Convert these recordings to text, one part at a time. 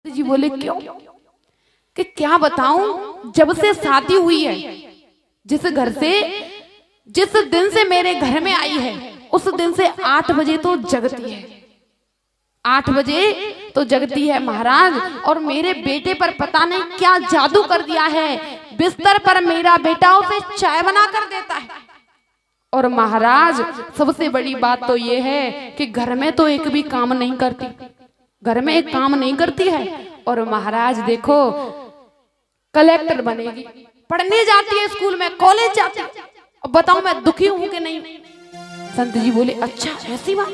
जी बोले क्यों? कि क्या बताऊं, जब से शादी हुई है, जिस घर से, जिस दिन से मेरे घर में आई है, उस दिन से 8 बजे तो जगती है, 8 बजे तो जगती है महाराज। और मेरे बेटे पर पता नहीं क्या जादू कर दिया है, बिस्तर पर मेरा बेटा उसे चाय बना कर देता है। और महाराज सबसे बड़ी बात तो ये है कि घर में तो एक भी काम नहीं करती, घर में एक काम नहीं करती है। और महाराज देखो, कलेक्टर बनेगी, पढ़ने जाती है, स्कूल में, कॉलेज जाती है। अब बताओ मैं दुखी हूं कि नहीं? संत जी बोले अच्छा ऐसी बात,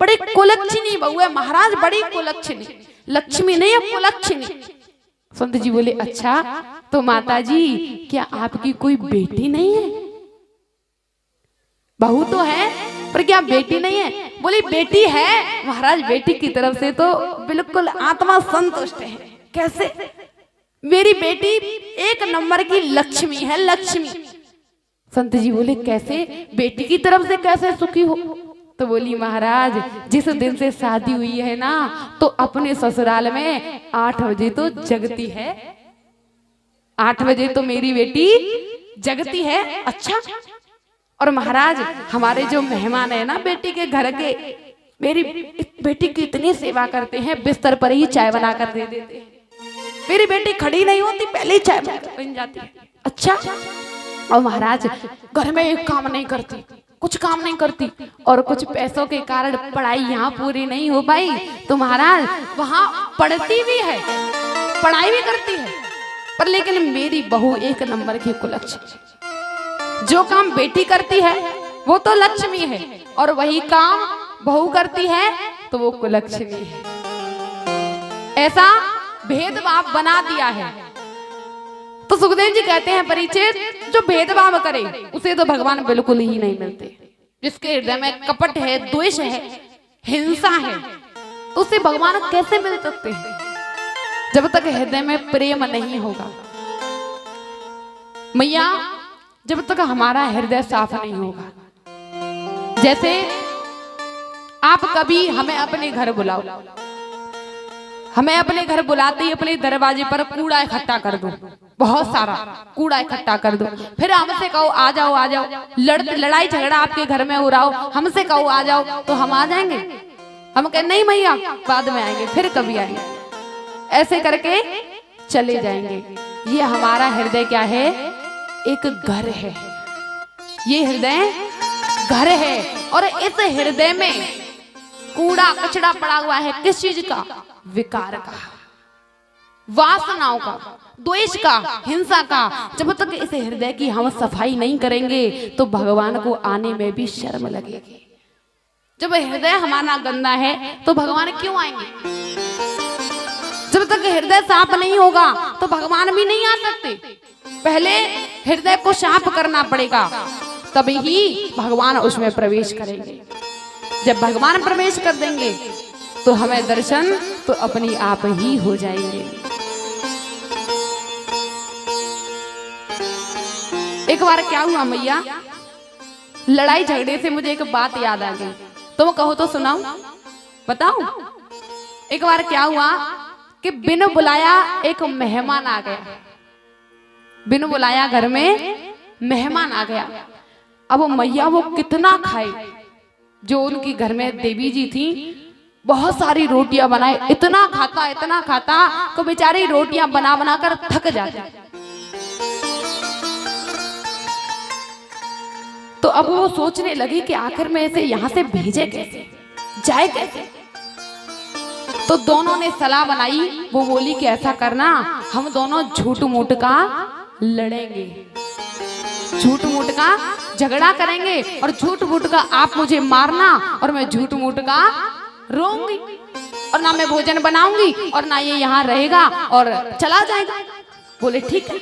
बड़ी कुलक्षणी बहू है महाराज, बड़ी कुलक्षणी, लक्ष्मी नहीं है कुलक्षणी। संत जी बोले अच्छा, तो माता जी क्या आपकी कोई बेटी नहीं है? बहू तो है पर क्या बेटी नहीं है? बोली बेटी है महाराज, बेटी की तरफ से तो बिल्कुल आत्मा संतुष्ट है। कैसे? मेरी बेटी 1 नंबर की लक्ष्मी है, लक्ष्मी। संत जी बोले कैसे, बेटी की तरफ से कैसे सुखी हो? तो बोली महाराज जिस दिन से शादी हुई है ना, तो अपने ससुराल में 8 बजे तो जगती है, 8 बजे तो मेरी बेटी जगती है। अच्छा, और महाराज हमारे जो मेहमान है ना बेटी के घर के, मेरी बेटी की इतनी सेवा करते हैं, बिस्तर पर ही चाय बना कर दे देते हैं, मेरी बेटी खड़ी नहीं होती पहले ही चाय बन जाती है। अच्छा, और महाराज घर में एक काम नहीं करती, कुछ काम नहीं करती, और कुछ पैसों के कारण पढ़ाई यहाँ पूरी नहीं हो पाई, तो महाराज वहां पढ़ती भी है, पढ़ाई भी करती है, पर लेकिन मेरी बहू 1 नंबर की कुलक्षणी। जो काम बेटी करती है वो तो लक्ष्मी है, और वही काम बहू करती है तो वो कुलक्षणी है। ऐसा भेदभाव बना दिया है। तो सुखदेव जी कहते हैं परीक्षित, जो भेदभाव करे उसे तो भगवान बिल्कुल ही नहीं मिलते। जिसके हृदय में कपट है, द्वेष है, हिंसा है, तो उसे भगवान कैसे मिल सकते हैं? जब तक हृदय में प्रेम नहीं होगा। मैया जब तक हमारा हृदय साफ नहीं होगा, जैसे आप कभी हमें अपने घर बुलाओ, हमें अपने घर बुलाते ही अपने दरवाजे पर कूड़ा इकट्ठा कर दो, बहुत सारा कूड़ा इकट्ठा कर दो, फिर हमसे कहो आ जाओ आ जाओ, लड़ाई झगड़ा आपके घर में हो रहा हो, हमसे कहो आ जाओ, तो हम आ जाएंगे? हम कहें नहीं मैया बाद में आएंगे, फिर कभी आएंगे, ऐसे करके चले जाएंगे। ये हमारा हृदय क्या है? एक घर है, ये हृदय घर है, और इस हृदय में कूड़ा कचड़ा पड़ा हुआ है। किस चीज का? विकार का, वासनाओं का, द्वेष का, हिंसा का। जब तक इस हृदय की हम सफाई नहीं करेंगे तो भगवान को आने में भी शर्म लगेगी। जब हृदय हमारा गंदा है तो भगवान क्यों आएंगे? जब तक हृदय साफ नहीं होगा तो भगवान भी नहीं आ सकते। पहले हृदय को साफ करना पड़ेगा, तभी ही भगवान उसमें प्रवेश करेंगे। जब भगवान प्रवेश कर देंगे तो हमें दर्शन तो अपनी आप ही हो जाएंगे। एक बार क्या हुआ मैया, लड़ाई झगड़े से मुझे एक बात याद आ गई, तुम कहो तो सुनाओ, बताओ। एक बार क्या हुआ कि बिन बुलाया एक मेहमान आ गया, बिन बुलाया घर में मेहमान आ गया। अब मैया वो कितना खाए, जो उनकी घर में देवी जी थी, बहुत सारी रोटियां बनाए, इतना खाता तो बेचारी रोटियां बना बना कर थक जाती। तो अब वो सोचने लगी कि आखिर में इसे यहाँ से भेजे कैसे, जाए कैसे। तो दोनों ने सलाह बनाई, वो बोली कि ऐसा करना, हम दोनों झूठ मूठ का लड़ेंगे, झूठ मूठ का झगड़ा करेंगे, और झूठ मूठ का आप मुझे मारना और मैं झूठ मूठ का रोऊंगी, और ना मैं भोजन बनाऊंगी और ना ये यहाँ रहेगा और चला जाएगा। बोले ठीक है।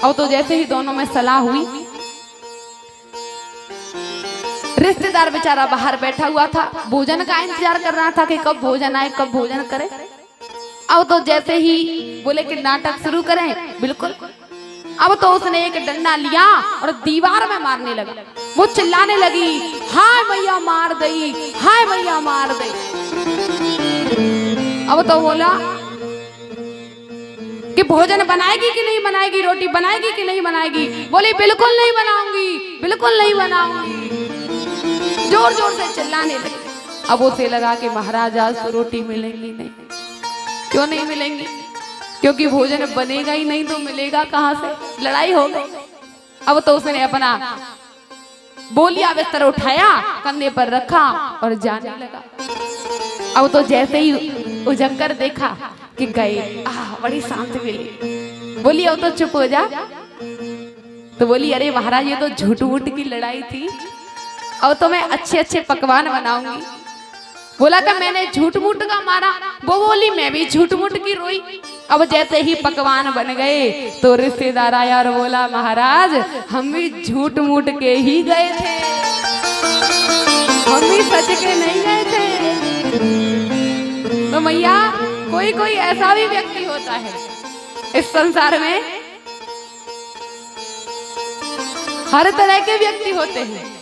और तो जैसे ही दोनों में सलाह हुई, रिश्तेदार बेचारा बाहर बैठा हुआ था, भोजन का इंतजार कर रहा था कि कब भोजन आए, कब भोजन करे। अब तो जैसे ही बोले कि नाटक शुरू करें, बिल्कुल। अब तो उसने एक डंडा लिया और दीवार में मारने लगा। वो चिल्लाने लगी, हाय मैया मार दई, हाय मैया मार दई। अब तो बोला कि भोजन बनाएगी कि नहीं बनाएगी, रोटी बनाएगी कि नहीं बनाएगी। बोली बिल्कुल नहीं बनाऊंगी, बिल्कुल नहीं बनाऊंगी। जोर जोर से चिल्लाने लगी। अब उसे लगा कि महाराज आज तो रोटी मिलेंगी नहीं। क्यों नहीं मिलेंगी? क्योंकि भोजन बनेगा ही नहीं तो मिलेगा कहां से। लड़ाई हो गई। अब तो उसने अपना बोलिया बिस्तर उठाया, कंधे पर रखा और जाने लगा। अब तो जैसे ही उजागर देखा कि गए, बड़ी शांति मिली। बोली अब तो चुप हो जा। तो बोली अरे महाराज ये तो झूठ मूठ की लड़ाई थी, अब तो मैं अच्छे अच्छे पकवान बनाऊंगी। बोला कि मैंने झूठ मूठ का मारा। वो बोली मैं भी झूठ मूठ की रोई। अब जैसे ही पकवान बन गए तो रिश्तेदार आया और बोला महाराज हम भी झूठ मूठ के ही गए थे, हम भी सच के नहीं गए थे। तो मैया कोई कोई ऐसा भी व्यक्ति होता है इस संसार में, हर तरह के व्यक्ति होते हैं।